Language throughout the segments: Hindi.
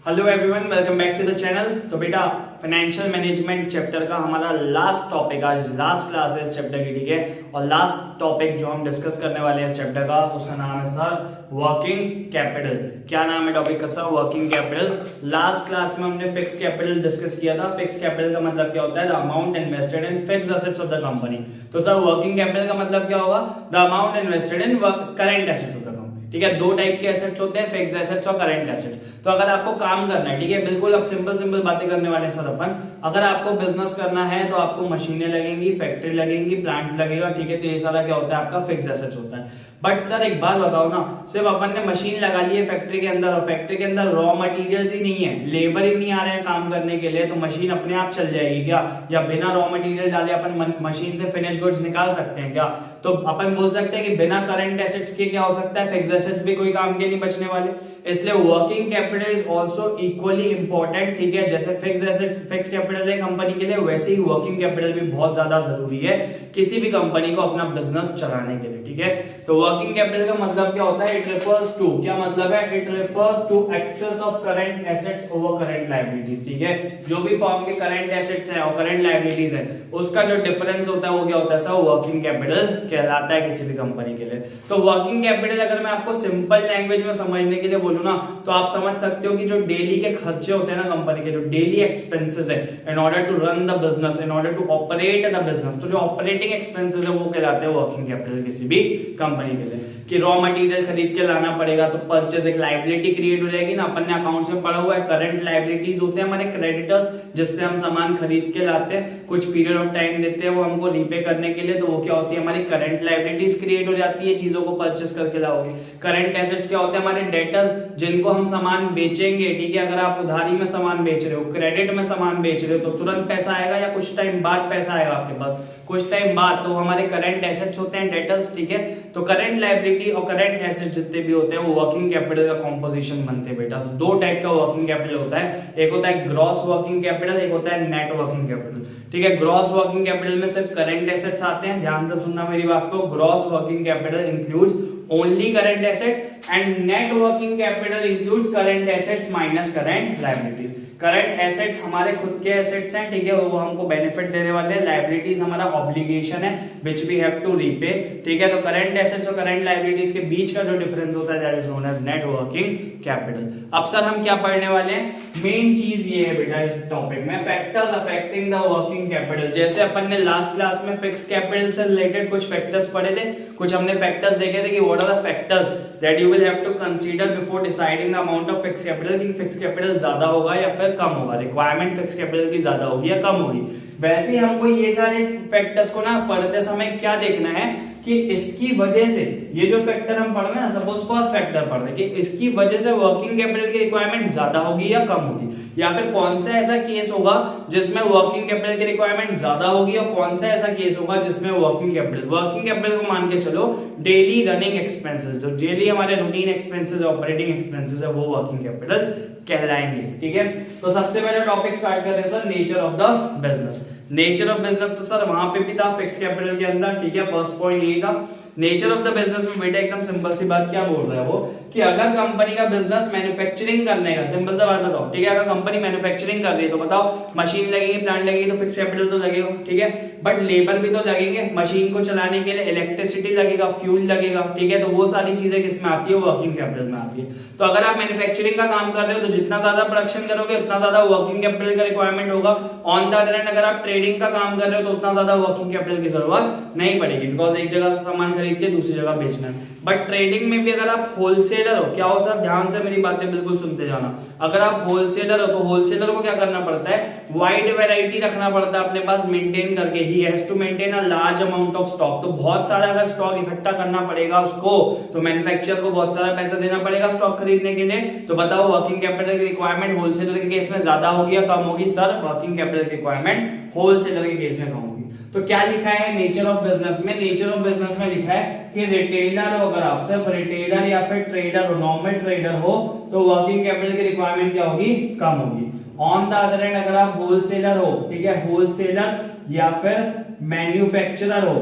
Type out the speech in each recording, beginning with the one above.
Hello everyone, welcome back to the channel. तो बेटा फाइनेंशियल मैनेजमेंट चैप्टर का हमारा लास्ट टॉपिक, आज लास्ट क्लास है इस चैप्टर की, ठीक है। और लास्ट टॉपिक जो हम डिस्कस करने वाले हैं इस चैप्टर का, उसका नाम है सर वर्किंग कैपिटल। क्या नाम है टॉपिक का sir? Working capital. Last class में हमने फिक्स कैपिटल डिस्कस किया था। फिक्स कैपिटल का मतलब क्या होता है? The amount invested in fix assets of the company. तो सर वर्किंग कैपिटल का मतलब क्या होगा? The amount invested in current assets of the company. ठीक है, दो टाइप के एसेट्स होते हैं, फिक्स एसेट्स और करंट एसेट्स। तो अगर आपको काम करना है, ठीक है, बिल्कुल अब सिंपल बातें करने वाले हैं सर अपन। अगर आपको बिजनेस करना है तो आपको मशीनें लगेंगी, फैक्ट्री लगेंगी, प्लांट लगेगा, ठीक है। तो ये सारा क्या होता है? आपका फिक्स एसेट्स होता है। बट सर एक बात बताओ ना, सिर्फ अपन ने मशीन लगा ली है फैक्ट्री के अंदर, और फैक्ट्री के अंदर रॉ मटेरियल्स ही नहीं है, लेबर ही नहीं आ रहे हैं काम करने के लिए, तो मशीन अपने आप चल जाएगी क्या? या बिना रॉ मटेरियल डाले अपन मशीन से फिनिश गुड्स निकाल सकते हैं क्या? तो अपन बोल सकते हैं कि बिना करंट एसेट्स के क्या हो सकता है? फिक्स एसेट्स भी कोई काम के नहीं बचने वाले। इसलिए working capital is also equally important, ठीक है। जैसे फिक्स एसेट, फिक्स कैपिटल है कंपनी के लिए, वैसे ही वर्किंग कैपिटल भी बहुत ज्यादा जरूरी है किसी भी कंपनी को अपना बिजनेस चलाने के लिए, ठीक है। तो वर्किंग कैपिटल का मतलब क्या होता है? इट रेफर्स टू, क्या मतलब है? It refers to excess of current assets over current liabilities, ठीक है। जो भी फॉर्म के करंट एसेट्स हैं और करंट लायबिलिटीज हैं, उसका जो डिफरेंस होता है वो क्या होता है सर? वर्किंग कैपिटल कहलाता है किसी भी कंपनी के लिए। तो वर्किंग कैपिटल अगर मैं आपको सिंपल लैंग्वेज में समझने के लिए बोलूं ना, तो आप समझ सकते हो कि जो डेली के खर्चे होते हैं ना कंपनी के, जो डेली एक्सपेंसेस है in order to run the business, in order to operate the business, तो जो ऑपरेटिंग एक्सपेंसेस है वो कहलाते हैं वर्किंग कैपिटल किसी भी कंपनी के लिए। कि रॉ मटेरियल खरीद के लाना पड़ेगा तो परचेज एक लायबिलिटी क्रिएट हो जाएगी ना। अपन ने अकाउंट्स में पढ़ा हुआ है, करंट लायबिलिटीज होते हैं हमारे क्रेडिटर्स, जिससे हम सामान खरीद के लाते हैं, कुछ पीरियड ऑफ टाइम देते हैं वो हमको रीपे करने के लिए, तो वो क्या होती है? हमारी करंट लायबिलिटीज क्रिएट हो जाती है चीजों को परचेस करके लाओगे। करंट एसेट्स क्या होते हैं? हमारे डेटर्स, जिनको हम सामान बेचेंगे, ठीक है। अगर आप उधारी में सामान बेच रहे हो, क्रेडिट में सामान बेच रहे हो, तो तुरंत पैसा आएगा या कुछ टाइम बाद पैसा आएगा आपके पास? कुछ टाइम बाद। तो हमारे करंट एसेट्स होते हैं, डेटर्स, ठीक है। तो करंट लायबिलिटी और करंट एसेट्स जितने भी होते हैं वो वर्किंग कैपिटल का कॉम्पोजिशन बनते हैं बेटा। तो दो टाइप का वर्किंग कैपिटल होता है, एक होता है ग्रॉस वर्किंग कैपिटल, एक होता है नेट वर्किंग कैपिटल, ठीक है। ग्रॉस वर्किंग कैपिटल में सिर्फ करंट एसेट्स आते हैं, ध्यान से सुनना मेरी बात को। Gross working capital includes only current assets and net working capital includes current assets minus current liabilities। Current assets हमारे खुद के एसेट्स हैं, ठीक है, वो हमको बेनिफिट देने वाले हैं। लायबिलिटीज हमारा ऑब्लिगेशन है which we have to repay, ठीक है। तो करंट एसेट्स और करंट लायबिलिटीज के बीच का जो डिफरेंस होता है that is known as net working capital. अब सर हम क्या पढ़ने वाले हैं? मेन चीज ये है बेटा इस टॉपिक में, factors affecting the working capital. जैसे अपन ने लास्ट क्लास में फिक्स कैपिटल से रिलेटेड कुछ फैक्टर्स पढ़े थे, कुछ हमने फैक्टर्स देखे थे कि what are the factors that you will have to consider before deciding the amount of fix capital, कि फिक्स कैपिटल ज्यादा होगा या फिर कम होगा, रिक्वायरमेंट फिक्स कैपिटल की ज्यादा होगी या कम होगी। वैसे ही हमको ये सारे फैक्टर्स को ना पढ़ते समय क्या देखना है कि इसकी वजह से, ये जो फैक्टर हम पढ़ रहे हैं ना, सपोज फर्स्ट फैक्टर पढ़ रहे हैं कि इसकी वजह से वर्किंग कैपिटल की रिक्वायरमेंट ज्यादा होगी या कम होगी, या फिर कौन सा ऐसा केस होगा जिसमें वर्किंग कैपिटल की रिक्वायरमेंट ज्यादा होगी और कौन सा ऐसा केस होगा जिसमें वर्किंग कैपिटल को मान के चलो डेली रनिंग एक्सपेंसेस, जो डेली हमारे रूटीन एक्सपेंसेस ऑपरेटिंग एक्सपेंसेस है वो वर्किंग कैपिटल कहलाएंगे, ठीक है। तो सबसे पहले टॉपिक स्टार्ट कर रहे हैं sir, nature of the business. Nature of business तो सर वहां पे भी था फिक्स कैपिटल के अंदर, ठीक है। फर्स्ट पॉइंट यही था। नेचर ऑफ द बिजनेस में बेटा एकदम सिंपल सी बात क्या बोल रहा है वो, कि अगर कंपनी का बिजनेस मैन्युफैक्चरिंग करने का, सिंपल सा बात बताओ, ठीक है, अगर कंपनी मैन्युफैक्चरिंग कर रही है तो बताओ मशीन लगेगी, प्लांट लगेगी, तो फिक्स कैपिटल तो लगेगा, ठीक है। बट लेबर भी तो लगेंगे, मशीन को चलाने के लिए इलेक्ट्रिसिटी लगेगा, फ्यूल लगेगा, ठीक है। तो वो सारी चीजें किसमें आती है? वर्किंग कैपिटल में आती है। तो अगर आप मैन्युफैक्चरिंग का काम कर रहे हो तो जितना ज्यादा प्रोडक्शन करोगे उतना ज्यादा वर्किंग कैपिटल का रिक्वायरमेंट होगा। ऑन द अदर हैंड अगर आप ट्रेडिंग का काम कर रहे हो तो उतना ज्यादा वर्किंग कैपिटल की जरूरत नहीं पड़ेगी, बिकॉज एक जगह से सामान खरीद के दूसरी जगह बेचना है। बट ट्रेडिंग में भी अगर आप होलसेलर हो, क्या हो सर, ध्यान से मेरी बातें बिल्कुल सुनते जाना। अगर आप होलसेलर हो तो होलसेलर को क्या करना पड़ता है? वाइड वैरायटी रखना पड़ता है अपने पास मेंटेन करके, he has to maintain a large amount of stock. तो बहुत सारा अगर स्टॉक इकट्ठा करना पड़ेगा उसको, तो मैन्युफैक्चरर को बहुत सारा पैसा देना पड़ेगा स्टॉक खरीदने के लिए। तो बताओ वर्किंग कैपिटल की रिक्वायरमेंट होलसेलर के केस में ज्यादा होगी या कम होगी? सर वर्किंग कैपिटल की रिक्वायरमेंट होलसेलर के केस में कम होगी। तो क्या लिखा है नेचर ऑफ बिजनेस में? नेचर ऑफ बिजनेस में लिखा है कि रिटेलर हो, अगर आप सिर्फ रिटेलर या फिर ट्रेडर हो, नॉर्मल ट्रेडर हो, तो वर्किंग कैपिटल की रिक्वायरमेंट क्या होगी? कम होगी। ऑन द अदर हैंड अगर आप होलसेलर हो, ठीक है, होलसेलर या फिर मैन्युफैक्चरर हो,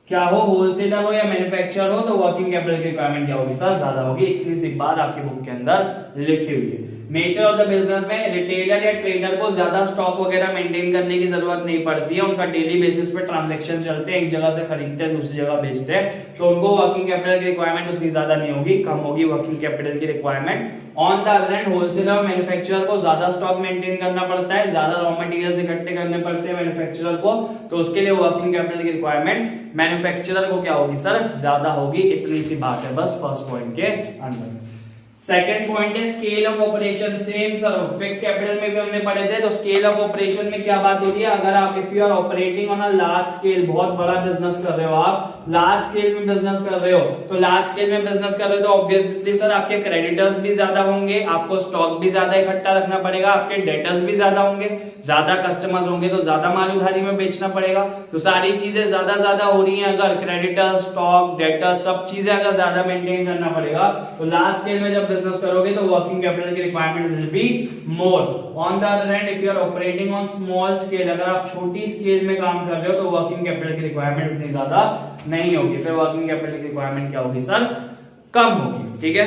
क्या हो, होलसेलर हो या मैन्युफैक्चरर हो, तो वर्किंग कैपिटल की रिक्वायरमेंट क्या होगी सर, ज्यादा होगी। इतनी सी बात आपकी बुक के अंदर लिखी हुई है। नेचर ऑफ द बिजनेस में रिटेलर या ट्रेडर को ज्यादा स्टॉक वगैरह मेंटेन करने की जरूरत नहीं पड़ती है, उनका डेली बेसिस पे ट्रांजैक्शन चलते हैं, एक जगह से खरीदते हैं दूसरी जगह बेचते हैं, तो उनको वर्किंग कैपिटल की रिक्वायरमेंट उतनी ज्यादा नहीं होगी, कम होगी वर्किंग कैपिटल की requirement. On the other hand wholesaler और मैन्युफैक्चरर को ज्यादा स्टॉक मेंटेन करना पड़ता है, ज्यादा रॉ मटेरियल्स इकट्ठे करने पड़ते हैं मैन्युफैक्चरर को, तो उसके लिए वर्किंग कैपिटल की रिक्वायरमेंट मैन्युफैक्चरर को क्या होगी सर, ज्यादा होगी। इतनी सी बात है बस फर्स्ट पॉइंट के अंदर। सेकंड पॉइंट है scale of operation. Same sir fix capital में भी हमने पढ़े थे, तो स्केल ऑफ ऑपरेशन में क्या बात होती है, अगर आप if you are operating on a large scale, बहुत बड़ा बिजनेस कर रहे हो, आप लार्ज स्केल में बिजनेस कर रहे हो, तो लार्ज स्केल में बिजनेस कर रहे हो तो ऑब्वियसली सर आपके क्रेडिटर्स भी ज्यादा होंगे, आपको स्टॉक भी ज्यादा इकट्ठा रखना पड़ेगा, आपके डेटर्स भी ज्यादा होंगे, ज्यादा कस्टमर्स होंगे तो ज्यादा माल उधारी में बेचना पड़ेगा, तो सारी चीजें ज्यादा हो रही हैं, अगर क्रेडिटर, स्टॉक, डेटर सब चीजें अगर ज्यादा मेंटेन करना पड़ेगा, तो लार्ज स्केल में जब बिजनेस करोगे तो वर्किंग कैपिटल की requirement will be more. On the other hand if you are operating on small scale, अगर आप छोटी स्केल में काम कर रहे हो तो वर्किंग कैपिटल की रिक्वायरमेंट उतनी ज्यादा नहीं होगी, फिर वर्किंग कैपिटल की रिक्वायरमेंट क्या होगी सर, कम होगी। ठीक है,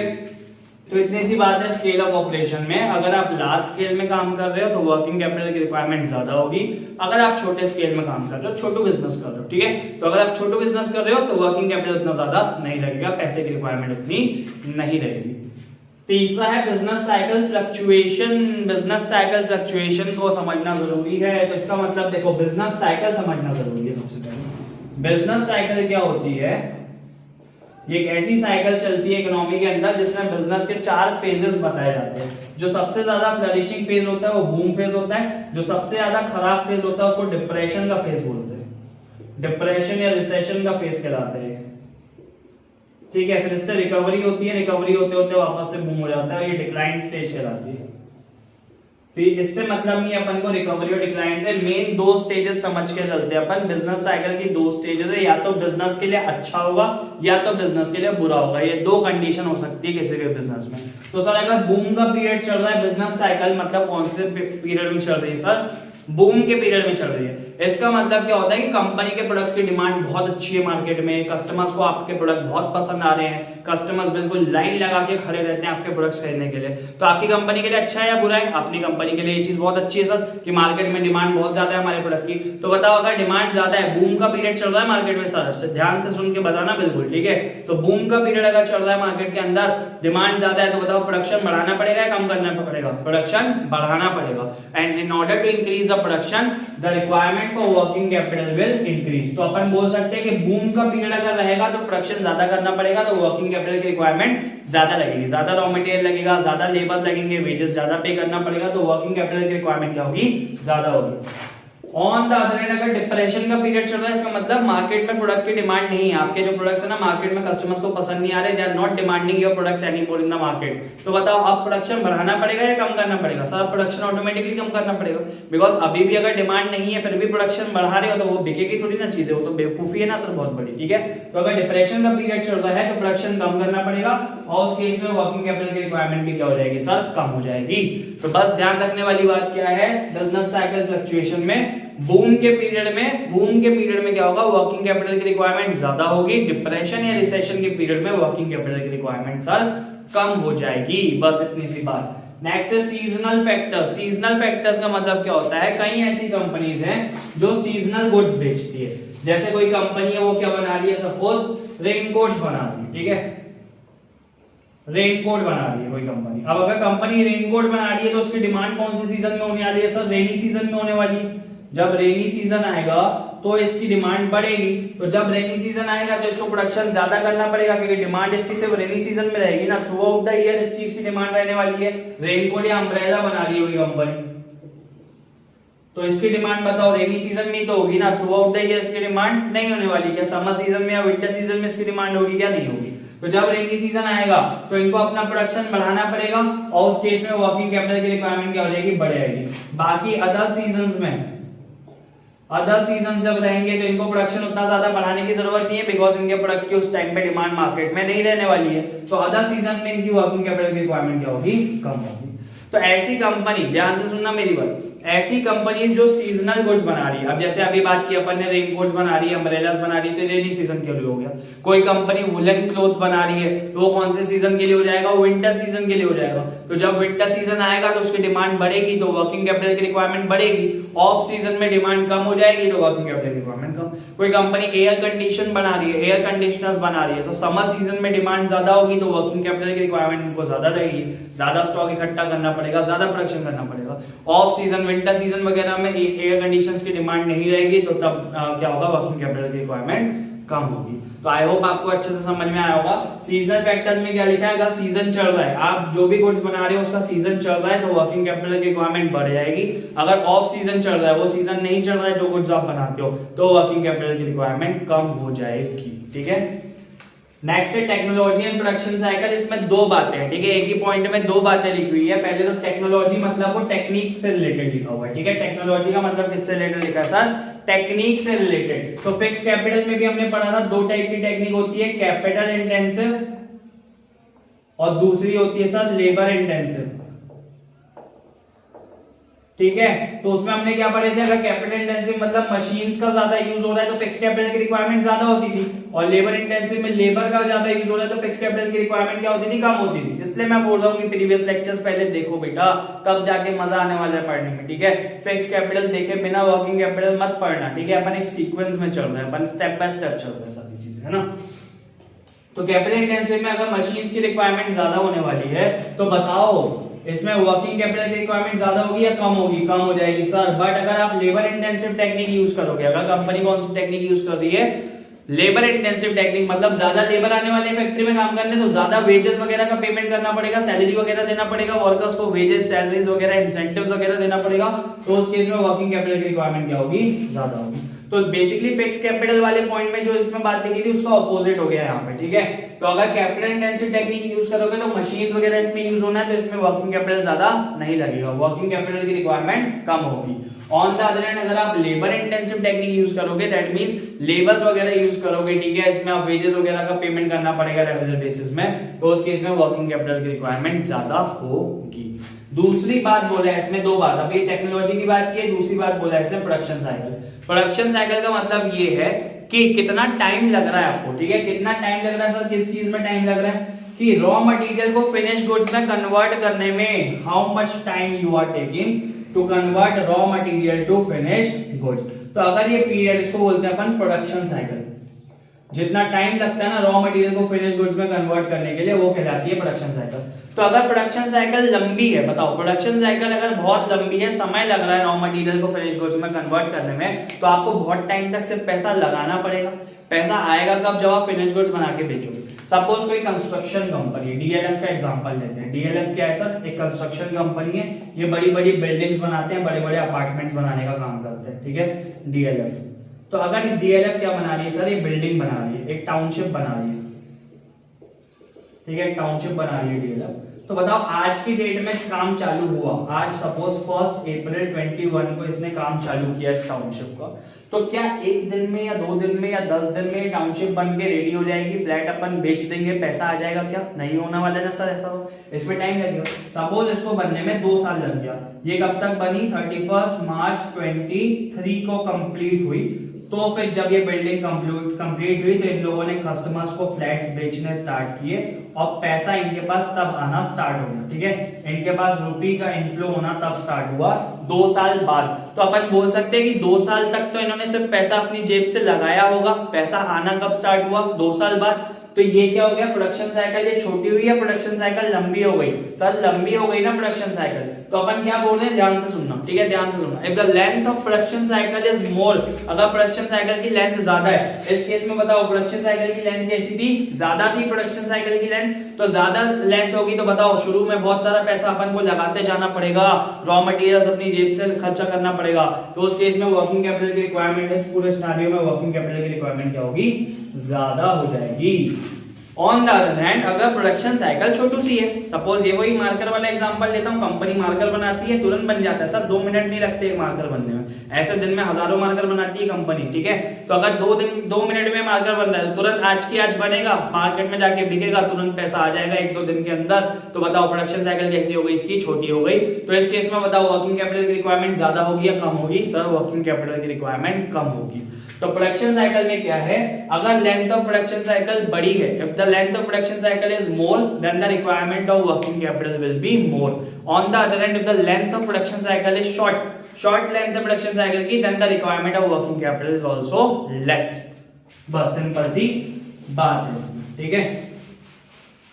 तो इतनी सी बात है स्केल ऑफ ऑपरेशन में। अगर आप लार्ज स्केल में काम कर रहे हो तो वर्किंग कैपिटल की रिक्वायरमेंट ज्यादा होगी, अगर आप छोटे स्केल में काम कर रहे हो, छोटू बिजनेस कर रहे हो, ठीक है, तो अगर आप छोटू बिजनेस कर रहे हो तो वर्किंग कैपिटल उतना ज्यादा नहीं लगेगा, पैसे की रिक्वायरमेंट उतनी नहीं रहेगी। तीसरा है business cycle fluctuation. Business cycle fluctuation को समझना जरूरी है, तो इसका मतलब देखो बिजनेस साइकिल समझना जरूरी है। सबसे पहले बिजनेस साइकिल क्या होती है, ये एक ऐसी साइकिल चलती है इकोनॉमी के अंदर जिसमें बिजनेस के 4 फेजेस बताए जाते हैं। जो सबसे ज्यादा फ्लरिशिंग फेज होता है वो बूम फेज होता है, जो सबसे ज्यादा खराब फेज होता है उसको डिप्रेशन का फेज बोलते हैं, डिप्रेशन या रिसेशन का फेज कहलाता है। ठीक है, फिर इससे रिकवरी होती है, रिकवरी होते होते वापस से बूम हो जाता है, ये डिक्लाइन स्टेज कहलाती है। तो इससे मतलब नहीं अपन को रिकवरी और डिक्लाइन से, मेन 2 स्टेजेस समझ के चलते हैं अपन। बिजनेस साइकिल की 2 स्टेजेस है, या तो बिजनेस के लिए अच्छा होगा या तो बिजनेस के लिए बुरा होगा, ये 2 कंडीशन हो सकती है किसी भी बिजनेस में। तो सर अगर बूम का पीरियड चल रहा है, बिजनेस साइकिल मतलब कौन से पीरियड में चल रही है सर, बूम के पीरियड में चल रही है। इसका मतलब क्या होता है कि कंपनी के प्रोडक्ट्स की डिमांड बहुत अच्छी है मार्केट में, कस्टमर्स को आपके प्रोडक्ट बहुत पसंद आ रहे हैं, कस्टमर्स बिल्कुल लाइन लगा के खड़े रहते हैं आपके प्रोडक्ट्स खरीदने के लिए, तो आपकी कंपनी के लिए अच्छा है या बुरा है, अपनी कंपनी के लिए ये चीज बहुत अच्छी है सर कि मार्केट में डिमांड बहुत ज्यादा है हमारे प्रोडक्ट की। तो बताओ अगर डिमांड ज्यादा है, बूम का पीरियड चल रहा है मार्केट में सर, से ध्यान से सुन के बताना बिल्कुल, ठीक है, तो बूम का पीरियड अगर चल रहा है मार्केट के अंदर, डिमांड ज्यादा है, तो बताओ प्रोडक्शन बढ़ाना पड़ेगा या कम करना पड़ेगा, प्रोडक्शन बढ़ाना पड़ेगा। And in order to increase the production the requirement for working capital will increase. तो अपन बोल सकते हैं कि बूम का पीरियड अगर रहेगा तो प्रोडक्शन ज्यादा करना पड़ेगा, तो वर्किंग कैपिटल की रिक्वायरमेंट ज्यादा लगेगी, ज्यादा रॉ मटेरियल लगेगा, ज्यादा लेबर लगेंगे, वेजेस ज्यादा पे करना पड़ेगा, तो वर्किंग कैपिटल की रिक्वायरमेंट क्या होगी, ज्यादा होगी। ऑन द अदर हैंड अगर डिप्रेशन का पीरियड चल रहा है, इसका मतलब मार्केट में प्रोडक्ट की डिमांड नहीं है, आपके जो प्रोडक्ट्स है ना मार्केट में कस्टमर्स को पसंद नहीं आ रहे, they are not demanding your products anymore in the market. तो बताओ अब प्रोडक्शन बढ़ाना पड़ेगा या कम करना पड़ेगा सर, प्रोडक्शन ऑटोमेटिकली कम करना पड़ेगा, बिकॉज अभी भी अगर डिमांड नहीं है फिर भी प्रोडक्शन बढ़ा रहे हो तो वो बिकेगी थोड़ी ना चीजें, वो तो बेवकूफी है ना सर बहुत बड़ी। ठीक है, तो अगर डिप्रेशन का पीरियड चल रहा है तो प्रोडक्शन कम करना पड़ेगा, और उस केस में वर्किंग कैपिटल की रिक्वायरमेंट भी क्या हो जाएगी सर, कम हो जाएगी। तो बस ध्यान रखने वाली बात क्या है, बिजनेस साइकिल फ्लक्चुएशन में बूम के पीरियड में क्या होगा, वर्किंग कैपिटल की रिक्वायरमेंट ज्यादा होगी, डिप्रेशन या रिसेशन के पीरियड में वर्किंग कैपिटल की रिक्वायरमेंट सर कम हो जाएगी, बस इतनी सी बात। नेक्स्ट है सीजनल फैक्टर्स। सीजनल फैक्टर्स का मतलब क्या होता है, कई ऐसी कंपनीज हैं जो सीजनल गुड्स बेचती है, जैसे कोई कंपनी है वो क्या बना रही है, सपोज रेनकोट्स बना रही है, ठीक है, रेनकोट बना रही है कोई कंपनी। अब अगर कंपनी रेनकोट बना रही है तो उसकी डिमांड कौन से सीजन में होने वाली है सर, रेनी सीजन में होने वाली है। जब रेनी सीजन आएगा तो इसकी डिमांड बढ़ेगी, तो जब रेनी सीजन आएगा तो इसको प्रोडक्शन ज्यादा करना पड़ेगा, क्योंकि डिमांड इसकी सिर्फ रेनी सीजन में रहेगी ना, थ्रू आउट द ईयर इस चीज की डिमांड रहने वाली है। रेनकोट या अम्ब्रेला बना रही है कोई कंपनी, तो इसकी डिमांड बताओ रेनी सीजन में ही तो होगी ना, थ्रू आउट द ईयर इसकी डिमांड नहीं होने वाली। क्या समर सीजन में या विंटर सीजन में इसकी डिमांड होगी, क्या नहीं होगी। तो जब रेनी सीजन आएगा तो इनको अपना प्रोडक्शन बढ़ाना पड़ेगा, और उस केस में वर्किंग कैपिटल की रिक्वायरमेंट क्या हो जाएगी, बढ़ जाएगी। बाकी अदर सीजन जब रहेंगे तो इनको प्रोडक्शन उतना ज्यादा बढ़ाने की जरूरत नहीं है, बिकॉज इनके प्रोडक्ट की उस टाइम पे डिमांड मार्केट में नहीं रहने वाली है, तो अदर सीजन में इनकी वर्किंग कैपिटल की रिक्वायरमेंट क्या होगी, कम होगी। तो ऐसी कंपनी, ध्यान से सुनना मेरी बात, ऐसी कंपनीज जो सीजनल गुड्स बना रही है, अब जैसे अभी बात की अपन ने रेनकोट्स बना रही है, अम्ब्रेलास बना रही है, तो रेनी सीजन के लिए हो गया। कोई कंपनी वुलन क्लोथ्स बना रही है तो वो कौन से सीजन के लिए हो जाएगा, विंटर सीजन के लिए हो जाएगा। तो जब विंटर सीजन आएगा तो उसकी डिमांड बढ़ेगी तो वर्किंग कैपिटल की रिक्वायरमेंट बढ़ेगी। ऑफ सीजन में डिमांड कम हो जाएगी तो वर्किंग कैपिटल की रिक्वायरमेंट कम। कोई कंपनी एयर कंडीशन बना रही है, एयर कंडीशनर्स बना रही है, तो समर सीजन में डिमांड ज्यादा होगी तो वर्किंग कैपिटल की रिक्वायरमेंट उनको ज्यादा रहेगी, ज्यादा स्टॉक इकट्ठा करना पड़ेगा, ज्यादा प्रोडक्शन करना पड़ेगा। ऑफ सीजन विंटर सीजन वगैरह में एयर कंडीशंस की डिमांड नहीं रहेगी तो तब क्या होगा, वर्किंग कैपिटल की रिक्वायरमेंट कम होगी। तो आई होप आपको अच्छे से समझ में आया होगा। सीजनल फैक्टर्स में क्या लिखा है, अगर सीजन चल रहा है, आप जो भी गुड्स बना रहे हो उसका सीजन चल रहा है तो वर्किंग कैपिटल की रिक्वायरमेंट बढ़ जाएगी। अगर ऑफ सीजन चल रहा है, वो सीजन नहीं चल रहा है जो गुड्स आप बनाते हो, तो वर्किंग कैपिटल की रिक्वायरमेंट कम हो जाएगी। ठीक है, नेक्स्ट है टेक्नोलॉजी एंड प्रोडक्शन साइकिल। इसमें दो बातें हैं, ठीक है, एक ही पॉइंट में दो बातें लिखी हुई है। पहले तो टेक्नोलॉजी मतलब वो टेक्निक से रिलेटेड लिखा हुआ है, ठीक है। टेक्नोलॉजी का मतलब किससे रिलेटेड लिखा है सर, टेक्निक से रिलेटेड। तो फिक्स कैपिटल में भी हमने पढ़ा था दो टाइप की टेक्निक होती है, कैपिटल इंटेंसिव और दूसरी होती है सर लेबर इंटेंसिव। ठीक है, तो उसमें हमने क्या पढ़े थे, अगर कैपिटल इंटेंसिव मतलब मशीन्स का ज्यादा यूज हो रहा है तो फिक्स कैपिटल की रिक्वायरमेंट ज्यादा होती थी, और लेबर इंटेंसिव में लेबर का ज्यादा यूज हो रहा है तो फिक्स कैपिटल की रिक्वायरमेंट क्या होती थी, कम होती थी। इसलिए मैं बोल रहा हूँ कि प्रीवियस लेक्चर्स पहले देखो बेटा, तब जाके मजा आने वाला है पढ़ने में। ठीक है, फिक्स कैपिटल देखे बिना वर्किंग कैपिटल मत पढ़ना, ठीक है। अपन एक सीक्वेंस में चल रहे हैं, अपन स्टेप बाय स्टेप चल रहे हैं सारी चीजें, है ना। तो कैपिटल इंटेंसिव में अगर मशीन्स की रिक्वायरमेंट ज्यादा होने वाली है तो बताओ इसमें वर्किंग कैपिटल की रिक्वायरमेंट ज्यादा होगी या कम होगी, कम हो जाएगी सर। बट अगर आप लेबर इंटेंसिव टेक्निक यूज करोगे, अगर कंपनी कौन सी टेक्निक यूज कर रही है, लेबर इंटेंसिव टेक्निक, मतलब ज्यादा लेबर आने वाले फैक्ट्री में काम करने, तो ज्यादा वेजेस वगैरह का पेमेंट करना पड़ेगा, सैलरी वगैरह देना पड़ेगा वर्कर्स को, वेजेस सैलरीज वगैरह इंसेंटिव्स वगैरह देना पड़ेगा, तो उस केस में वर्किंग कैपिटल की रिक्वायरमेंट क्या होगी, ज्यादा होगी। तो बेसिकली फिक्स कैपिटल वाले पॉइंट में जो इसमें बात लिखी थी उसका ऑपोजिट हो गया यहाँ पे, ठीक है। तो अगर कैपिटल इंटेंसिव टेक्निक यूज करोगे तो मशीन्स वगैरह इसमें यूज होना है, तो इसमें वर्किंग कैपिटल ज्यादा नहीं लगेगा, वर्किंग कैपिटल की रिक्वायरमेंट कम होगी। ऑन द अदर हैंड अगर आप लेबर इंटेंसिव टेक्निक यूज करोगे, दैट मींस लेबर्स वगैरह यूज करोगे, ठीक है, इसमें आप वेजेस वगैरह का पेमेंट करना पड़ेगा रेगुलर बेसिस में, तो उस केस में वर्किंग कैपिटल की रिक्वायरमेंट ज्यादा होगी। दूसरी बात बोला है इसमें, दो बात, अभी टेक्नोलॉजी की बात की है, दूसरी बात बोला है इसमें प्रोडक्शन साइकिल। प्रोडक्शन साइकिल का मतलब ये है कि कितना टाइम लग रहा है आपको, ठीक है, कितना टाइम लग रहा है सर, किस चीज में टाइम लग रहा है, कि रॉ मटेरियल को फिनिश गुड्स में कन्वर्ट करने में how much time you are taking to convert raw material to finish goods. तो अगर ये पीरियड, इसको बोलते हैं अपन प्रोडक्शन साइकिल, जितना टाइम लगता है ना रॉ मटेरियल को फिनिश गुड्स में कन्वर्ट करने के लिए, वो कहलाती है प्रोडक्शन साइकिल। तो अगर प्रोडक्शन साइकिल लंबी है, बताओ प्रोडक्शन साइकिल अगर बहुत लंबी है, समय लग रहा है रॉ मटेरियल को फिनिश गुड्स में कन्वर्ट करने में, तो आपको बहुत टाइम तक सिर्फ पैसा लगाना पड़ेगा। पैसा आएगा कब, जब आप फिनिश गुड्स बना के बेचोगे। सपोज कोई कंस्ट्रक्शन कंपनी, डीएलएफ का एग्जांपल लेते हैं। डीएलएफ क्या है सर, एक कंस्ट्रक्शन कंपनी है, ये बड़ी बड़ी बिल्डिंग्स बनाते हैं, बड़े बड़े अपार्टमेंट्स बनाने का काम करते हैं, ठीक है, डीएलएफ। तो अगर डीएलएफ क्या बना रही है सर, ये बिल्डिंग बना रही है, एक टाउनशिप बना रही है, ठीक है, एक टाउनशिप बना रही है डीएलएफ। तो बताओ आज की डेट में काम चालू हुआ, आज सपोज 1 अप्रैल 21 को इसने काम चालू किया इस टाउनशिप का, तो क्या एक दिन में या 2 दिन में या 10 दिन में टाउनशिप बन के रेडी हो जाएगी, फ्लैट अपन बेच देंगे, पैसा आ जाएगा, क्या नहीं होने वाला ना सर ऐसा, तो इसमें टाइम लगेगा। सपोज इसको बनने में 2 साल लग गया, ये कब तक बनी, 31 मार्च 23 को कंप्लीट हुई। तो फिर जब ये बिल्डिंग कंप्लीट हुई तो इन लोगों ने कस्टमर्स को फ्लैट्स बेचने स्टार्ट किए और पैसा इनके पास तब आना स्टार्ट हो गया, ठीक है, इनके पास रुपी का इनफ्लो होना तब स्टार्ट हुआ 2 साल बाद। तो अपन बोल सकते हैं कि 2 साल तक तो इन्होंने सिर्फ पैसा अपनी जेब से लगाया होगा, पैसा आना कब स्टार्ट हुआ, 2 साल बाद। तो ये क्या हो गया, प्रोडक्शन साइकिल ये छोटी हुई है, प्रोडक्शन साइकिल लंबी हो गई। सर लंबी हो गई ना प्रोडक्शन साइकिल, तो अपन क्या बोल रहे हैं, ध्यान से सुनना, ठीक है, ध्यान से सुनना। If the length of production cycle is मोर, अगर प्रोडक्शन साइकिल की लेंथ ज्यादा है, इस केस में बताओ प्रोडक्शन साइकिल की लेंथ कैसी थी, ज्यादा थी प्रोडक्शन साइकिल की लेंथ, तो ज्यादा लेंथ होगी तो बताओ शुरू में बहुत सारा पैसा अपन को लगाते जाना पड़ेगा, रॉ मटेरियल्स अपनी जेब से खर्चा करना पड़ेगा, तो उस केस में वर्किंग कैपिटल की रिक्वायरमेंट, इस पूरे सिनेरियो में वर्किंग कैपिटल की रिक्वायरमेंट क्या होगी, ज्यादा हो जाएगी। ऑन द अदर हैंड अगर प्रोडक्शन साइकिल छोटू सी है, सपोज ये वही मार्कर वाला एग्जांपल लेता हूँ, कंपनी मार्कर बनाती है तुरंत बन जाता है सर, 2 मिनट नहीं लगते एक मार्कर बनने में, ऐसे दिन में हजारों मार्कर बनाती है कंपनी, ठीक है। तो अगर 2 मिनट में मार्कर बन रहा है, तुरंत आज की आज बनेगा, मार्केट में जाके बिकेगा, तुरंत पैसा आ जाएगा 1-2 दिन के अंदर। तो बताओ प्रोडक्शन साइकिल कैसी हो गई इसकी, छोटी हो गई। तो इस केस में बताओ वर्किंग कैपिटल की रिक्वायरमेंट ज्यादा होगी या कम होगी, सर वर्किंग कैपिटल की रिक्वायरमेंट कम होगी। तो प्रोडक्शन साइकिल में क्या है, अगर लेंथ ऑफ प्रोडक्शन साइकिल बड़ी है, if the length of production cycle is more than the requirement of working capital will be more. On the other hand if the length of production cycle is short length of production cycle की, then the requirement of working capital is also less. बस सिंपल सी बात है इसमें, ठीक है।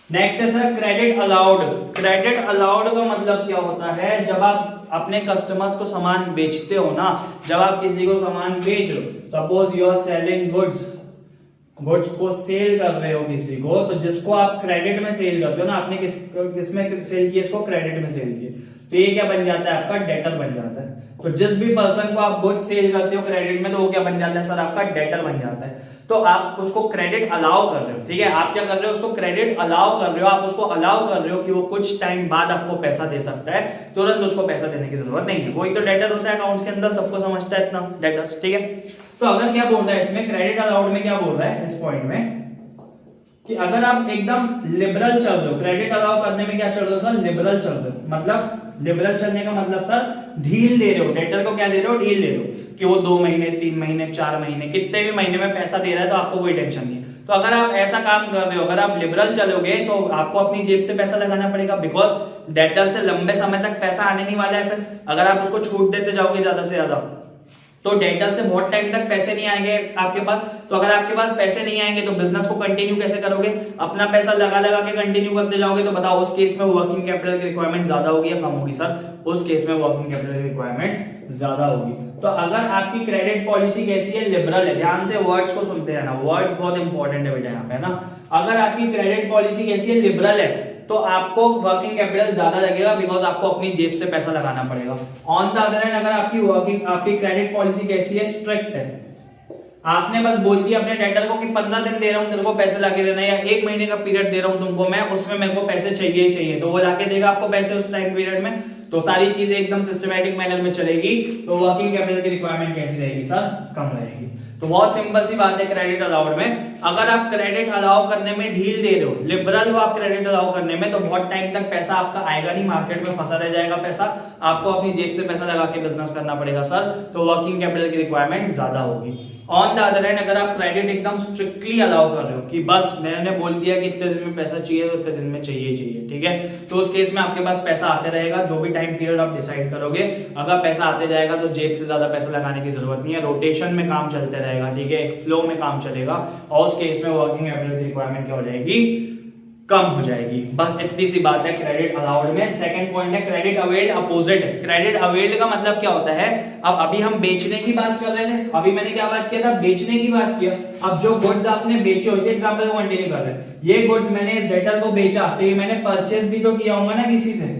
नेक्स्ट है sir credit allowed. Credit allowed का मतलब क्या होता है, जब आप अपने कस्टमर्स को सामान बेचते हो ना, जब आप किसी को सामान बेच रहे हो, suppose you are selling goods को सेल कर रहे हो किसी को, तो जिसको आप क्रेडिट में सेल करते हो ना, आपने किसमें सेल किया, इसको क्रेडिट में सेल किया, तो ये क्या बन जाता है, आपका डेटर बन जाता है। तो जिस भी पर्सन को आप गुड्स सेल करते हो क्रेडिट में, तो वो क्या बन जाता है सर, आपका डेटर बन जाता है। तो आप उसको क्रेडिट अलाउ कर रहे हो, ठीक है, आप क्या कर रहे हो, उसको क्रेडिट अलाउ कर रहे हो, आप उसको अलाउ कर रहे हो कि वो कुछ टाइम बाद आपको पैसा दे सकता है, तुरंत उसको पैसा देने की जरूरत नहीं है। वही तो डेटर होता है अकाउंट्स के अंदर, सबको समझता है इतना डेटर्स, ठीक है। तो अगर क्या बोल रहा है इसमें, क्रेडिट अलाउड में क्या बोल रहा है इस पॉइंट में, कि अगर आप एकदम लिबरल चल रहे हो, क्रेडिट अलाउ करने में क्या चल रहे हो सर, लिबरल चल रहे हो। मतलब लिबरल चलने का मतलब सर ढील दे रहे हो, डेटर को क्या दे रहे हो, ढील दे रहे हो कि वो 2 महीने 3 महीने 4 महीने कितने भी महीने में पैसा दे रहा है, तो आपको कोई टेंशन नहीं है। तो अगर आप ऐसा काम कर रहे हो, अगर आप लिबरल चलोगे, तो आपको अपनी जेब से पैसा लगाना पड़ेगा, बिकॉज डेटर से लंबे समय तक पैसा आने नहीं वाला है। फिर अगर आप उसको छूट देते जाओगे ज्यादा से ज्यादा, तो डेटर से बहुत टाइम तक पैसे नहीं आएंगे आपके पास। तो अगर आपके पास पैसे नहीं आएंगे तो बिजनेस को कंटिन्यू कैसे करोगे, अपना पैसा लगा लगा के कंटिन्यू करते जाओगे। तो बताओ उस केस में वर्किंग कैपिटल की रिक्वायरमेंट ज्यादा होगी या कम होगी सर, उस केस में वर्किंग कैपिटल की रिक्वायरमेंट ज्यादा होगी। तो अगर आपकी क्रेडिट पॉलिसी कैसी है, लिबरल है, ध्यान से वर्ड्स को सुनते हैं ना, वर्ड्स बहुत इंपॉर्टेंट है बेटा यहाँ पे ना। अगर आपकी क्रेडिट पॉलिसी कैसी है, लिबरल है, तो आपको वर्किंग कैपिटल ज्यादा लगेगा, बिकॉज आपको अपनी जेब से पैसा लगाना पड़ेगा। ऑन द अदर हैंड अगर आपकी क्रेडिट पॉलिसी कैसी है, स्ट्रिक्ट है, आपने बस बोल दिया अपने डेटर को कि 15 दिन दे रहा हूं तेरे को पैसे लाके देना, या 1 महीने का पीरियड दे रहा हूं तुमको मैं, उसमें मेरे को पैसे चाहिए ही चाहिए, तो वो लाके देगा आपको पैसे उस टाइम पीरियड में। तो सारी चीजें एकदम सिस्टमैटिक मैनर में चलेगी, तो वर्किंग कैपिटल की रिक्वायरमेंट कैसी रहेगी सर, कम रहेगी। तो बहुत सिंपल सी बात है क्रेडिट अलाउड में, अगर आप क्रेडिट अलाउ करने में ढील दे रहे हो, लिबरल हो आप क्रेडिट अलाउ करने में, तो बहुत टाइम तक पैसा आपका आएगा नहीं, मार्केट में फंसा रह जाएगा पैसा, आपको अपनी जेब से पैसा लगा के बिजनेस करना पड़ेगा सर, तो वर्किंग कैपिटल की रिक्वायरमेंट ज्यादा होगी। ऑन द अदर हैंड अगर आप क्रेडिट एकदम स्ट्रिक्टली अलाउ कर रहे हो कि बस मैंने बोल दिया कि इतने दिन में पैसा चाहिए तो इतने दिन में चाहिए, ठीक है, तो उस केस में आपके पास पैसा आते रहेगा, जो भी टाइम पीरियड आप डिसाइड करोगे, अगर पैसा आते जाएगा तो जेब से ज्यादा पैसा लगाने की जरूरत नहीं है, रोटेशन में काम चलते रहेगा, ठीक है, एक फ्लो में काम चलेगा, और उस केस में वर्किंग कैपिटल की रिक्वायरमेंट क्या हो जाएगी, कम हो जाएगी। बस इतनी सी बात है क्रेडिट अलाउड में। सेकंड पॉइंट है क्रेडिट अवेल्ड, अपोजिट है। क्रेडिट अवेल्ड का मतलब क्या होता है, अब अभी हम बेचने की बात कर रहे थे, अभी मैंने क्या बात किया था, बेचने की बात किया। अब जो गुड्स आपने बेचे, उसी एग्जांपल को कंटिन्यू कर रहे हैं, ये गुड्स मैंने इस डेटर को बेचा, तो ये मैंने परचेस भी तो किया होगा ना किसी से,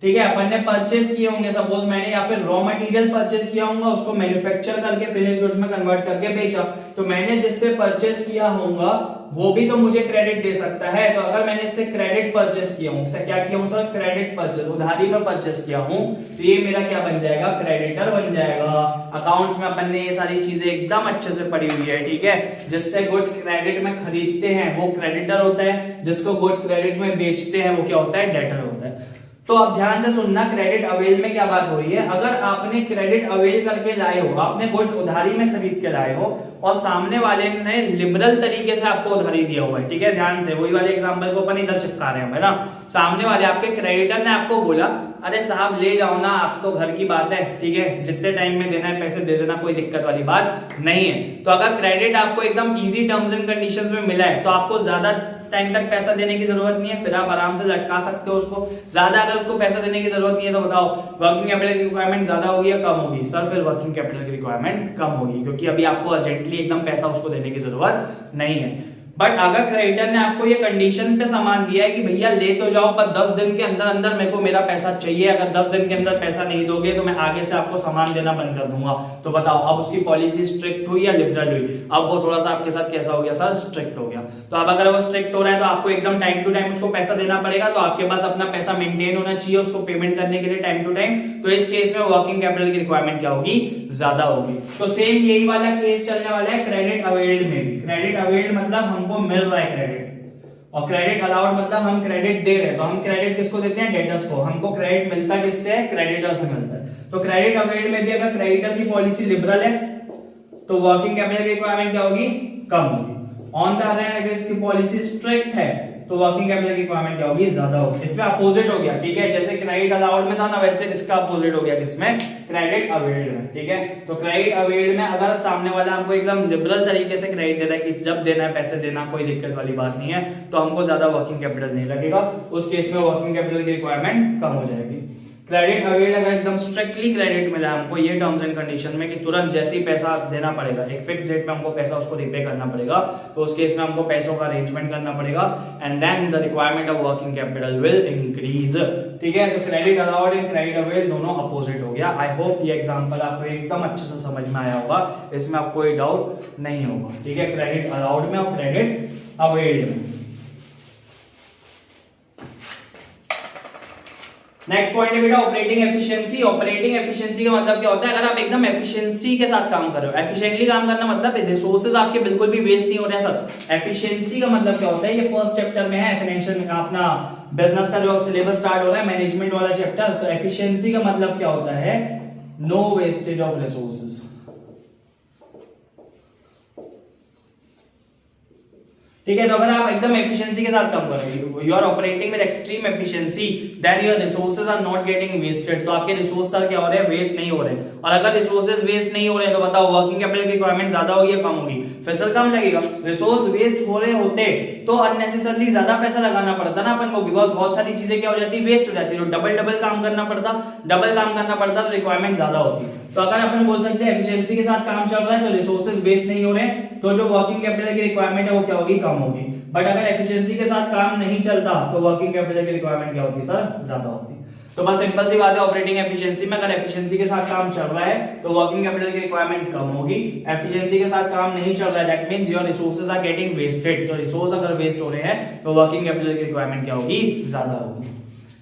ठीक है, अपन ने परचेस किए होंगे, सपोज मैंने या फिर रॉ मटेरियल परचेस किया होगा, उसको मैन्युफैक्चर करके फिनिश गुड्स में कन्वर्ट करके बेचा, तो मैंने जिससे परचेस किया होगा वो भी तो मुझे क्रेडिट दे सकता है। तो अगर मैंने इससे क्रेडिट परचेस किया हूं, क्या किया हूं सर, क्रेडिट परचेस, उधारी में परचेस किया हूं, तो ये मेरा क्या बन जाएगा, क्रेडिटर बन जाएगा। अकाउंट्स में अपन ने ये सारी चीजें एकदम अच्छे से पढ़ी हुई है, ठीक है, जिससे गुड्स क्रेडिट में खरीदते हैं वो क्रेडिटर होता है, जिसको गुड्स क्रेडिट में बेचते हैं वो क्या होता है, डेटर होता है। तो अब ध्यान से सुनना, क्रेडिट अवेल में क्या बात हो रही है, अगर आपने क्रेडिट अवेल करके लाए हो, आपने गुड्स उधारी में खरीद के लाए हो और सामने वाले ने लिबरल तरीके से आपको उधारी दिया हुआ है, ठीक है, ध्यान से वही वाले एग्जांपल को अपन इधर चिपका रहे हैं, है ना। सामने वाले आपके क्रेडिटर ने आपको बोला, अरे साहब ले जाओ ना, आप तो घर की बात है, ठीक है, जितने टाइम में देना है पैसे दे देना, कोई दिक्कत वाली बात नहीं है। तो अगर क्रेडिट आपको एकदम इजी टर्म्स एंड कंडीशंस में मिला है, तो आपको ज्यादा टाइम तक पैसा देने की जरूरत नहीं है, फिर आप आराम से लटका सकते हो उसको। ज्यादा अगर उसको पैसा देने की जरूरत नहीं है, तो बताओ वर्किंग कैपिटल की रिक्वायरमेंट ज्यादा होगी या कम होगी सर, फिर वर्किंग कैपिटल की रिक्वायरमेंट कम होगी, क्योंकि अभी आपको अर्जेंटली एकदम पैसा उसको देने की जरूरत नहीं है। बट अगर क्रेडिटर ने आपको ये कंडीशन पे सामान दिया है कि भैया ले तो जाओ, पर 10 दिन के अंदर अंदर मेरे को मेरा पैसा चाहिए, अगर 10 दिन के अंदर पैसा नहीं दोगे तो मैं आगे से आपको सामान देना बंद कर दूंगा, तो बताओ अब उसकी पॉलिसी स्ट्रिक्ट हुई या लिबरल हुई, अब वो थोड़ा सा आपके साथ कैसा हो गया सर, स्ट्रिक्ट हो गया। तो अब अगर वो स्ट्रिक्ट हो रहा है तो आपको एकदम टाइम टू टाइम उसको पैसा देना पड़ेगा, तो आपके पास अपना पैसा मेंटेन होना चाहिए उसको पेमेंट करने के लिए टाइम टू टाइम। तो इस केस में वर्किंग कैपिटल की रिक्वायरमेंट क्या होगी, ज्यादा होगी। तो सेम यही वाला केस चलने वाला है क्रेडिट अवेल्ड में भी। क्रेडिट अवेल्ड मतलब हमको मिल रहा है क्रेडिट, और क्रेडिट अलाउड मतलब हम क्रेडिट दे रहे हैं। तो हम क्रेडिट किसको देते हैं, डेटर्स को। हमको क्रेडिट मिलता किससे है, क्रेडिटर से मिलता है। तो क्रेडिट अवेल्ड में भी अगर क्रेडिटर की पॉलिसी लिबरल है तो वर्किंग कैपिटल की रिक्वायरमेंट क्या होगी, कम होगी। ऑन द अदर हैंड अगर इसकी पॉलिसी स्ट्रिक्ट है तो वर्किंग कैपिटल की रिक्वायरमेंट क्या होगी, ज्यादा होगी। इसमें अपोजिट हो गया, ठीक है। जैसे क्रेडिट अलाउड में था ना, वैसे इसका अपोजिट हो गया किसमें, क्रेडिट अवेल्ड में, ठीक है। तो क्रेडिट अवेल्ड में अगर सामने वाला हमको एकदम लिबरल तरीके से क्रेडिट दे रहा है कि जब देना है पैसे देना, कोई दिक्कत वाली बात नहीं है, तो हमको ज्यादा वर्किंग कैपिटल नहीं लगेगा। उस केस में वर्किंग कैपिटल की रिक्वायरमेंट कम हो जाएगी। क्रेडिट अवेल्ड अगर एकदम स्ट्रिक्टली क्रेडिट मिला हमको ये टर्म्स एंड कंडीशन में कि तुरंत जैसे ही पैसा देना पड़ेगा, एक फिक्स डेट पे हमको पैसा उसको रिपे करना पड़ेगा, तो उस केस में हमको पैसों का अरेंजमेंट करना पड़ेगा, and then the requirement of working capital will increase, ठीक है। तो credit allowed and credit availed दोनों अपोजिट हो गया। आई होप ये एग्जांपल आपको एकदम अच्छे से समझ में आया होगा, इसमें आपको कोई डाउट नहीं होगा, ठीक है। क्रेडिट अलाउड में और क्रेडिट अवेल्ड में। नेक्स्ट पॉइंट है बेटा ऑपरेटिंग एफिशिएंसी। ऑपरेटिंग एफिशिएंसी का मतलब क्या होता है, अगर आप एकदम एफिशिएंसी के साथ काम कर रहे हो, एफिशिएंटली काम करना मतलब रिसोर्सेज आपके बिल्कुल भी वेस्ट नहीं हो रहे हैं सब। एफिशिएंसी का मतलब क्या होता है, ये फर्स्ट चैप्टर में है फाइनेंशियल में, अपना बिजनेस का जो सिलेबस स्टार्ट हो रहा है मैनेजमेंट वाला चैप्टर। तो एफिशिएंसी का मतलब क्या होता है, नो वेस्टेज ऑफ रिसोर्सेज, ठीक है। तो अगर आप एकदम एफिशिएंसी के साथ काम कर रहे हो, you are operating with extreme efficiency, then your resources are not getting wasted, तो आपके रिसोर्सेज क्या हो रहे हैं, वेस्ट नहीं हो रहे। और अगर रिसोर्सेज वेस्ट नहीं हो रहे हैं तो बताओ वर्किंग कैपिटल की रिक्वायरमेंट ज्यादा होगी या कम होगी, फिसल कम लगेगा। रिसोर्स वेस्ट हो रहे होते तो अननेसेसरली ज्यादा पैसा लगाना पड़ता ना अपन को, बिकॉज बहुत सारी चीजें क्या हो जाती है, वेस्ट हो जाती है। तो डबल काम करना पड़ता तो रिक्वायरमेंट ज्यादा होती। तो अगर अपन बोल सकते हैं एफिशिएंसी के साथ काम चल रहा है तो रिसोर्सेज वेस्ट नहीं हो रहे, तो जो वर्किंग कैपिटल की रिक्वायरमेंट है वो क्या होगी, कम होगी। बट अगर एफिशिएंसी के साथ काम नहीं चलता तो वर्किंग कैपिटल की रिक्वायरमेंट क्या होगी सर, ज्यादा होती। तो बस सिंपल सी बात है, ऑपरेटिंग एफिशिएंसी में अगर एफिशिएंसी के साथ काम चल रहा है तो वर्किंग कैपिटल की रिक्वायरमेंट कम होगी। एफिशिएंसी के साथ काम नहीं चल रहा है, that means your resources are getting wasted, तो रिसोर्स अगर वेस्ट हो रहे हैं तो वर्किंग कैपिटल की रिक्वायरमेंट क्या होगी, ज्यादा होगी।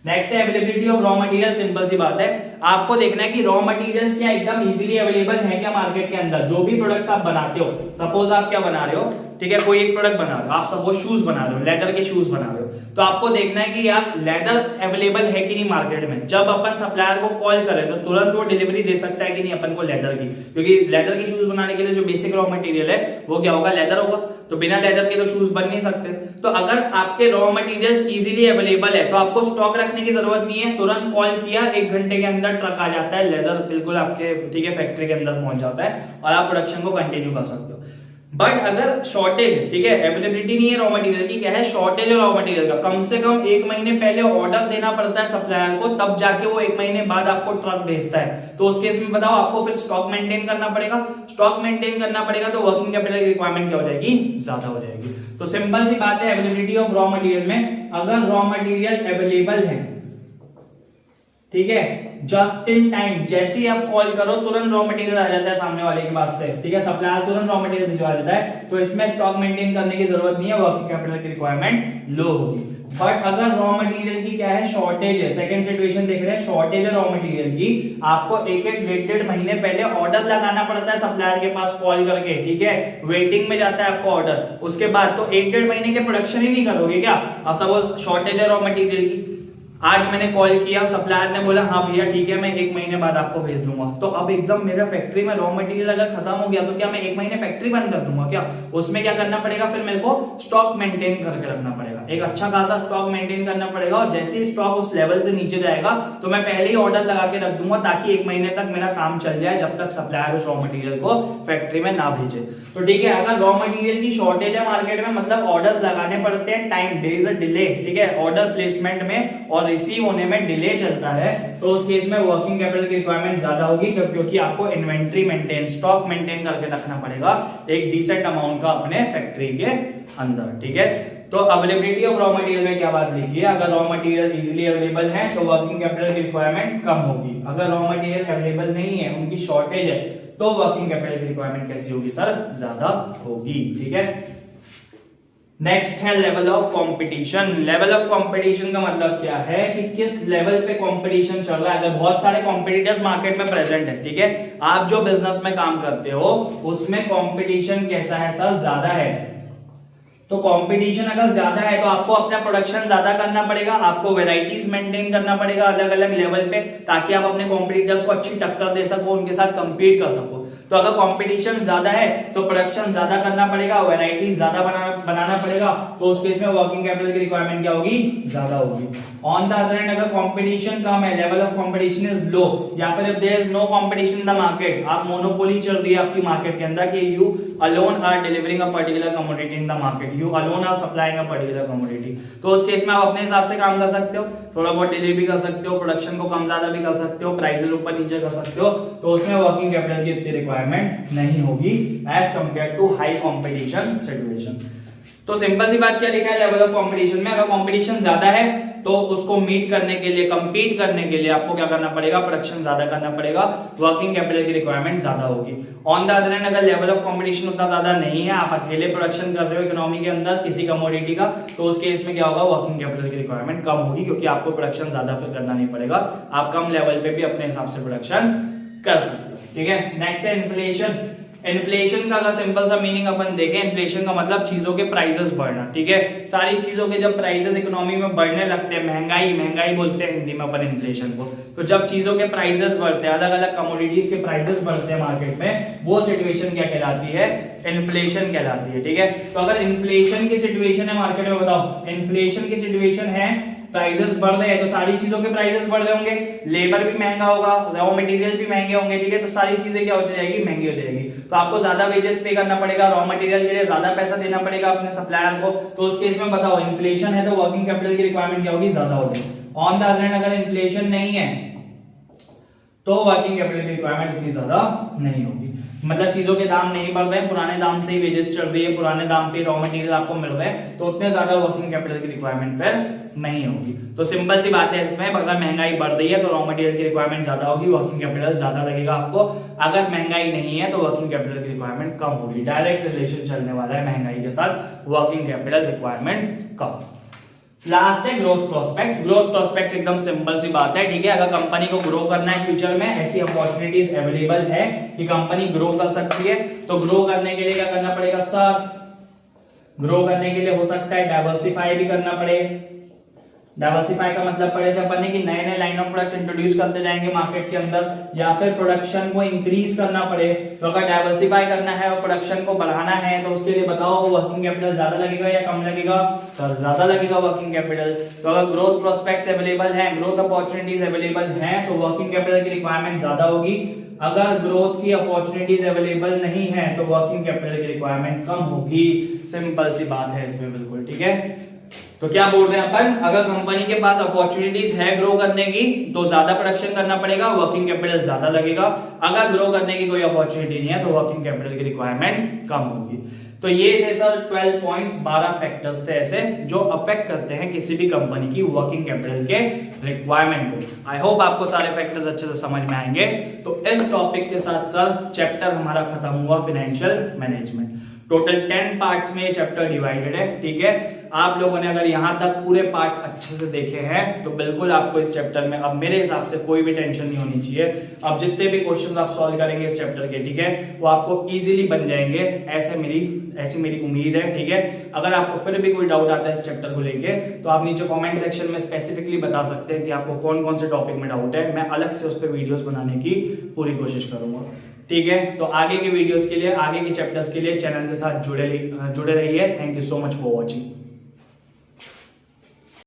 नेक्स्ट है availability of raw material. Simple सी बात है, आपको देखना है कि रॉ मटेरियल्स क्या एकदम इजीली अवेलेबल है क्या मार्केट के अंदर। जो भी प्रोडक्ट्स आप बनाते हो, सपोज आप क्या बना रहे हो, ठीक है, कोई एक प्रोडक्ट बना रहे हो, आप सपोज शूज बना रहे हो, लेदर के शूज बना रहे हो, तो आपको देखना है कि यार लेदर अवेलेबल है कि नहीं मार्केट में। जब अपन सप्लायर को कॉल करें तो तुरंत वो डिलीवरी दे सकता है कि नहीं अपन को लेदर की, क्योंकि लेदर के शूज बनाने के लिए जो बेसिक रॉ मटेरियल है वो क्या होगा, लेदर होगा। तो बिना लेदर के तो शूज बन नहीं सकते। तो अगर आपके रॉ मटेरियल्स इजीली अवेलेबल है तो आपको स्टॉक रखने की जरूरत नहीं है, तुरंत कॉल किया 1 घंटे के अंदर ट्रक आ जाता है, लेदर बिल्कुल आपके, ठीक है, फैक्ट्री के अंदर पहुंच जाता है और आप प्रोडक्शन को कंटिन्यू कर सकते हो। बट अगर शॉर्टेज है, ठीक है, अवेलेबिलिटी नहीं है रॉ मटेरियल की, क्या है, शॉर्टेज है रॉ मटेरियल का, कम से कम 1 महीने पहले ऑर्डर देना पड़ता है सप्लायर को, तब जाके वो 1 महीने बाद आपको ट्रक भेजता है। तो उस केस में बताओ आपको फिर स्टॉक मेंटेन करना पड़ेगा। स्टॉक मेंटेन करना पड़ेगा तो वर्किंग कैपिटल की रिक्वायरमेंट क्या हो जाएगी, ज्यादा हो जाएगी। तो सिंपल सी बात है, अवेलेबिलिटी ऑफ रॉ मटेरियल में अगर रॉ मटेरियल अवेलेबल है, ठीक है, जस्ट इन टाइम, जैसे ही आप कॉल करो तुरंत रॉ मटेरियल आ जाता है सामने वाले के पास से, ठीक है, सप्लायर तुरंत रॉ मटेरियल भिजवा देता है, तो इसमें स्टॉक मेंटेन करने की जरूरत नहीं है, वर्किंग कैपिटल की रिक्वायरमेंट लो होगी। बट अगर रॉ मटेरियल की क्या है, शॉर्टेज है, सेकंड सिचुएशन देख रहे हैं, शॉर्टेज है रॉ मटेरियल की, आपको 1-1, 1.5 महीने पहले ऑर्डर लगाना पड़ता है सप्लायर के पास कॉल करके, ठीक है, वेटिंग में जाता है आपको ऑर्डर, उसके बाद तो 1-1.5 महीने के प्रोडक्शन ही नहीं करोगे क्या आप। सब शॉर्टेज है रॉ मटेरियल की, आज मैंने कॉल किया, सप्लायर ने बोला हाँ भैया ठीक है मैं 1 महीने बाद आपको भेज दूंगा, तो अब एकदम मेरा फैक्ट्री में रॉ मटेरियल अगर खत्म हो गया तो क्या मैं 1 महीने फैक्ट्री बंद कर दूंगा क्या। उसमें क्या करना पड़ेगा, फिर मेरे को स्टॉक मेंटेन करके रखना पड़ेगा, एक अच्छा खासा स्टॉक मेंटेन करना पड़ेगा, और जैसे ही स्टॉक उस लेवल से नीचे जाएगा तो मैं पहले ही ऑर्डर लगा के रख दूंगा ताकि 1 महीने तक मेरा काम चल जाए, जब तक सप्लायर उस रॉ मटेरियल को फैक्ट्री में ना भेजे। तो ठीक है, अगर रॉ मटेरियल की शॉर्टेज है मार्केट में, मतलब ऑर्डर्स लगाने पड़ते हैं, time there is a delay, ठीक है, ऑर्डर प्लेसमेंट में और रिसीव होने में डिले चलता है, तो उस केस में वर्किंग कैपिटल की रिक्वायरमेंट ज्यादा होगी, क्योंकि आपको इन्वेंट्री मेंटेन, स्टॉक मेंटेन करके रखना पड़ेगा एक डिसेंट अमाउंट का अपने फैक्ट्री के अंदर, ठीक है। तो अवेलेबिलिटी ऑफ रॉ मटेरियल में क्या बात लिखी है, अगर रॉ मटेरियल इजीली अवेलेबल है तो वर्किंग कैपिटल की रिक्वायरमेंट कम होगी, अगर रॉ मटेरियल अवेलेबल नहीं है, उनकी शॉर्टेज है, तो वर्किंग कैपिटल की रिक्वायरमेंट कैसी होगी सर, ज्यादा होगी, ठीक है। नेक्स्ट है level of competition. Level of competition का मतलब क्या है कि किस लेवल पे कंपटीशन चल रहा है। अगर बहुत सारे कॉम्पिटिटर्स मार्केट में प्रेजेंट है, ठीक है, आप जो बिजनेस में काम करते हो उसमें कंपटीशन कैसा है सर, ज्यादा है। तो कंपटीशन अगर ज्यादा है तो आपको अपना प्रोडक्शन ज्यादा करना पड़ेगा, आपको वेराइटीज मेंटेन करना पड़ेगा अलग अलग लेवल पे, ताकि आप अपने कॉम्पिटिटर्स को अच्छी टक्कर दे सको, उनके साथ कंपीट कर सको। तो अगर कंपटीशन ज्यादा है तो प्रोडक्शन ज्यादा करना पड़ेगा, वेराइटीज ज्यादा बनाना पड़ेगा, तो उस केस में वर्किंग कैपिटल की रिक्वायरमेंट क्या होगी, ज्यादा होगी। ऑन द अदर हैंड अगर कंपटीशन कम है, level of competition is low, या फिर if there is no competition in the market, आप मोनोपोली चल रही है आपकी मार्केट के अंदर कि you alone are delivering a particular commodity in the market, you alone are supplying a particular commodity, तो उस केस में आप अपने हिसाब से काम कर सकते हो, थोड़ा बहुत डिले भी कर सकते हो, प्रोडक्शन को कम ज्यादा भी कर सकते हो, प्राइसेस ऊपर नीचे कर सकते हो, तो उसमें वर्किंग कैपिटल की इतनी रिक्वायरमेंट नहीं होगी as compare to high competition situation. तो सिंपल सी बात क्या लिखा है लेवल ऑफ कंपटीशन में, अगर कंपटीशन ज्यादा है तो उसको मीट करने के लिए, कंपीट करने के लिए आपको क्या करना पड़ेगा, प्रोडक्शन ज्यादा करना पड़ेगा, वर्किंग कैपिटल की रिक्वायरमेंट ज्यादा होगी। ऑन द अदर हैंड अगर लेवल ऑफ कंपटीशन उतना ज्यादा नहीं है, आप अकेले प्रोडक्शन कर रहे हो इकोनॉमी के अंदर किसी कमोडिटी का, तो उस केस में क्या होगा, वर्किंग कैपिटल की रिक्वायरमेंट कम होगी, क्योंकि आपको प्रोडक्शन ज्यादा फिर करना नहीं पड़ेगा, आप कम लेवल पे भी अपने हिसाब से प्रोडक्शन कर सकते हो। ठीक है, नेक्स्ट है इन्फ्लेशन। इन्फ्लेशन का अगर सिंपल सा मीनिंग अपन देखें, इन्फ्लेशन का मतलब चीजों के प्राइसेस बढ़ना। ठीक है, सारी चीजों के जब प्राइसेस इकोनॉमी में बढ़ने लगते हैं, महंगाई बोलते हैं हिंदी में अपन इन्फ्लेशन को, तो जब चीजों के प्राइसेस बढ़ते हैं, अलग अलग कमोडिटीज के प्राइसेस बढ़ते हैं मार्केट में, वो सिचुएशन क्या कहलाती है, इन्फ्लेशन कहलाती है। ठीक है, तो अगर इन्फ्लेशन की सिचुएशन है मार्केट में, बताओ इन्फ्लेशन की सिचुएशन है, प्राइसेस बढ़ रहे हैं तो सारी चीजों के प्राइसेस बढ़ रहे होंगे, लेबर भी महंगा होगा, रॉ मटेरियल भी महंगे होंगे। ठीक है, तो सारी चीजें क्या होती रहेगी, महंगी होती रहेगी, तो आपको ज्यादा वेजेस पे करना पड़ेगा, रॉ मटेरियल के लिए ज्यादा पैसा देना पड़ेगा अपने सप्लायर को, तो उस केस में बताओ इन्फ्लेशन है तो वर्किंग कैपिटल की रिक्वायरमेंट क्या होगी, ज्यादा होगी। ऑन द अदर हैंड अगर इन्फ्लेशन नहीं है तो वर्किंग कैपिटल की रिक्वायरमेंट उतनी ज्यादा नहीं होगी, मतलब चीजों के दाम नहीं बढ़ रहे हैं, पुराने दाम से ही वेजेस चल रही है, पुराने दाम पे रॉ मटेरियल आपको मिल रहे हैं, तो उतने ज्यादा वर्किंग कैपिटल की रिक्वायरमेंट फिर नहीं होगी। तो सिंपल सी बात है इसमें, अगर महंगाई बढ़ रही है तो रॉ मटेरियल की रिक्वायरमेंट ज्यादा होगी, वर्किंग कैपिटल ज्यादा लगेगा आपको, अगर महंगाई नहीं है तो वर्किंग कैपिटल की रिक्वायरमेंट कम होगी। डायरेक्ट रिलेशन चलने वाला है महंगाई के साथ वर्किंग कैपिटल रिक्वायरमेंट कम। लास्ट है ग्रोथ प्रोस्पेक्ट्स। ग्रोथ प्रोस्पेक्ट्स एकदम सिंपल सी बात है, ठीक है, अगर कंपनी को ग्रो करना है फ्यूचर में, ऐसी अपॉर्चुनिटीज अवेलेबल है कि कंपनी ग्रो कर सकती है, तो ग्रो करने के लिए क्या करना पड़ेगा सर, ग्रो करने के लिए हो सकता है डाइवर्सिफाई भी करना पड़े। डाइवर्सिफाई का मतलब पड़े थे अपन ने कि नए नए लाइन ऑफ प्रोडक्ट्स इंट्रोड्यूस करते जाएंगे मार्केट के अंदर, या फिर प्रोडक्शन को इंक्रीज करना पड़े। तो अगर डाइवर्सिफाई करना है और प्रोडक्शन को बढ़ाना है तो उसके लिए बताओ वर्किंग कैपिटल ज्यादा लगेगा या कम लगेगा, सर ज्यादा लगेगा वर्किंग कैपिटल। तो अगर ग्रोथ प्रोस्पेक्ट्स अवेलेबल हैं, ग्रोथ अपॉर्चुनिटीज अवेलेबल हैं, तो वर्किंग कैपिटल की रिक्वायरमेंट ज्यादा होगी। अगर ग्रोथ की अपॉर्चुनिटीज अवेलेबल नहीं है तो वर्किंग कैपिटल की रिक्वायरमेंट कम होगी। सिंपल सी बात है इसमें बिल्कुल, ठीक है। तो क्या बोल रहे हैं अपन, अगर कंपनी के पास अपॉर्चुनिटीज है ग्रो करने की तो ज्यादा प्रोडक्शन करना पड़ेगा, वर्किंग कैपिटल ज्यादा लगेगा। अगर ग्रो करने की कोई अपॉर्चुनिटी नहीं है तो वर्किंग कैपिटल की रिक्वायरमेंट कम होगी। तो ये थे सर 12 पॉइंट्स, 12 फैक्टर्स थे ऐसे जो अफेक्ट करते हैं किसी भी कंपनी की वर्किंग कैपिटल के रिक्वायरमेंट को। आई होप आपको सारे फैक्टर्स अच्छे से समझ में आएंगे। तो इस टॉपिक के साथ सर चैप्टर हमारा खत्म हुआ फाइनेंशियल मैनेजमेंट। टोटल 10 पार्ट्स में ये चैप्टर डिवाइडेड है, ठीक है। आप लोगों ने अगर यहां तक पूरे पार्ट्स अच्छे से देखे हैं तो बिल्कुल आपको इस चैप्टर में अब मेरे हिसाब से कोई भी टेंशन नहीं होनी चाहिए। अब जितने भी क्वेश्चंस आप सॉल्व करेंगे इस चैप्टर के, ठीक है, वो आपको इजीली बन जाएंगे, ऐसी मेरी उम्मीद है, ठीक है। अगर आपको फिर भी कोई डाउट आता है इस चैप्टर को लेके तो आप नीचे कमेंट सेक्शन में स्पेसिफिकली बता सकते हैं कि आपको कौन कौन से टॉपिक में डाउट है। मैं अलग से उस पर वीडियोस बनाने की पूरी कोशिश करूंगा, ठीक है। तो आगे की वीडियोस के लिए, आगे के चैप्टर्स के लिए चैनल के साथ जुड़े रहिए। Thank you so much for watching.